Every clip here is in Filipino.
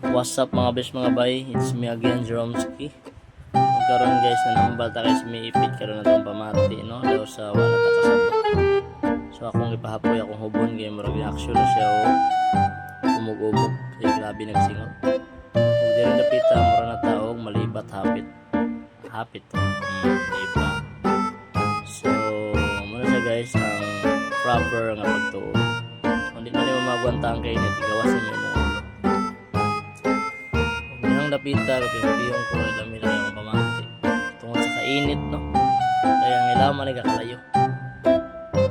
What's up mga best mga bay? It's me again, Jeromski. Magkaroon guys na nambalta guys may ipit karon na itong pamati no? Daw sa wala takasabot. So akong ipahapoy akong hubon kaya murag reaction na siya o umug-umog. Kaya grabe nagsingot. Kung di rin napita, mura na taog malibat hapit. Hapit to. Diba? So muna siya guys ang proper nga pagtuog. Kung di na naman magwantang kayo nito, gawasin mo yung ulo. Napita kapiyong ko ilamig na yung pamati tungod sa kainit no kaya ang ilaw nagakalayo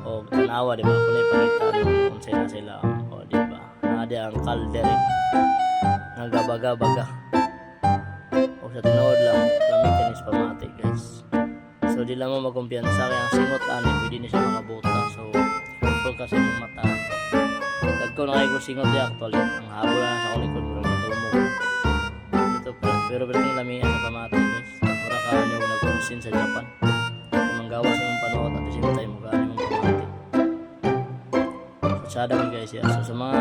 o tanawa diba kung ipakita kung sila o diba nadi ang kaldere nagabaga-baga o sa tinood lang lamitin is pamati guys so di lang mo magkumpiyansa kaya ang singot ani pwede ni siya makabuta so careful kasi ng mata dagko na kayo singot di actually ang habol na sa kulikod mo pero berting lamian sa pamati guys mura ka nyo nag-consin sa Japan kung manggawas yung panood at the same time mukha nyo yung pamati so sada man guys so sa mga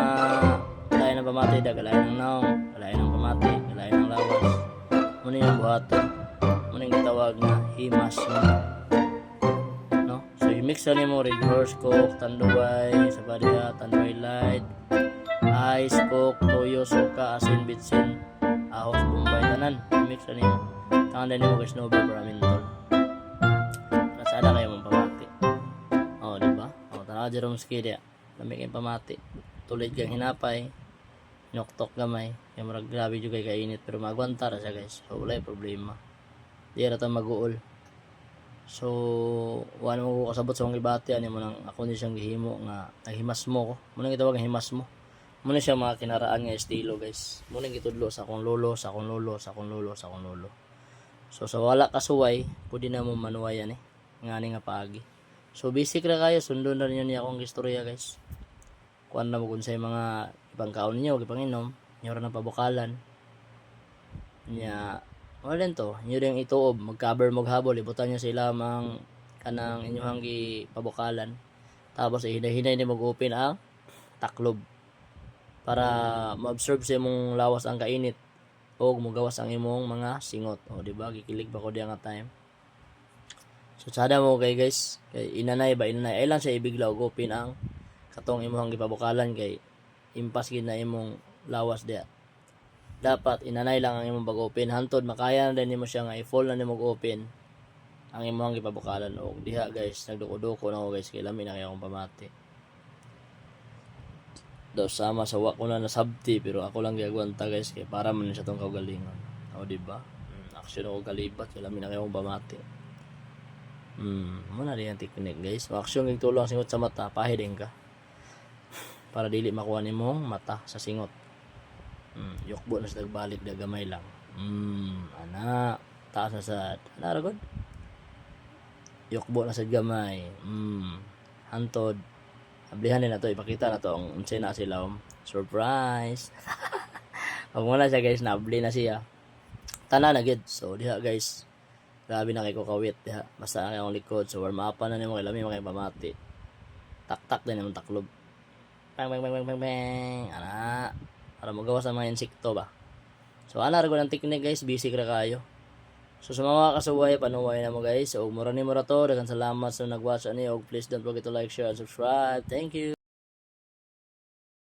galayan ng pamati galayan ng naong galayan ng pamati galayan ng lawas muna yung buhaton muna yung tawag na himas no so i-mix na mo red horse coke tanduay sabadiya tanduay light ice coke toyo suka asin bitsin ahos bumbay tanan mix ani mo tangan din mo guys no para mentol nasada kayo mong pamati oh di ba tanaw Jeromski dia lamig kay pamati tulid kang hinapay noktok gamay kay murag grabe jud kay kainit pero magwanta ra siya guys so wala problema di ra ta maguol so wala mo kasabot sa mga ibati ani mo nang ako ni siyang gihimo nga himas mo ko mo nang gitawag nga himas mo muna siya mga kinaraan nga estilo guys muna gitudlo sa akong lolo so sa wala kasuway pwede na mo manuwayan ngani nga paagi so basic ra kayo sundon na niyo akong istorya guys kuan na mo kun sa mga ibang kaon niyo gipanginom niyo ra na pabukalan nya wala din to niyo ring ituob mag-cover mo habol ibutan niyo sa ilamang kanang inyong pabukalan tapos hinay-hinay ni mag-open ang taklob para ma-absorb sa imong lawas ang kainit o mugawas ang imong mga singot o di ba gikilig pa ko diya nga time so sada mo kay guys kay inanay ay lang siya ibigla og open ang katong imong gipabukalan kay impas gid na imong lawas diya dapat inanay lang ang imong pag-open hantod makaya na din nimo siya nga i-full na nimo open ang imong gipabukalan og diha guys nagduko-duko na ko guys kay lami na kay akong pamati daw sama sa wa ko na nasabti pero ako lang gagawanta guys kay para man siya tong kaugalingon o di ba action ako galibat kay lami na kayo pamati muna rin ang technique guys so action ging tulong singot sa mata pahiding ka para dili makuha nimong mata sa singot yukbo na sa nagbalik da gamay lang ana taas na sa ana ra gud yukbo na sa gamay hantod ablihan din na to ipakita na to ang unsay na sila surprise pag muna siya guys naabli na siya tanan na gid so diha guys grabe na kay ko kawit diha basta ang akong likod so warm up na nimo kay lami mga pamati tak din ang taklob bang ana para magawas ang mga insekto ba so ana ra gud ang technique guys basic ra kayo so sa mga kasuway panuway na mo guys so mura ni to daghang salamat sa nag-watch ani og please don't forget to like share and subscribe thank you.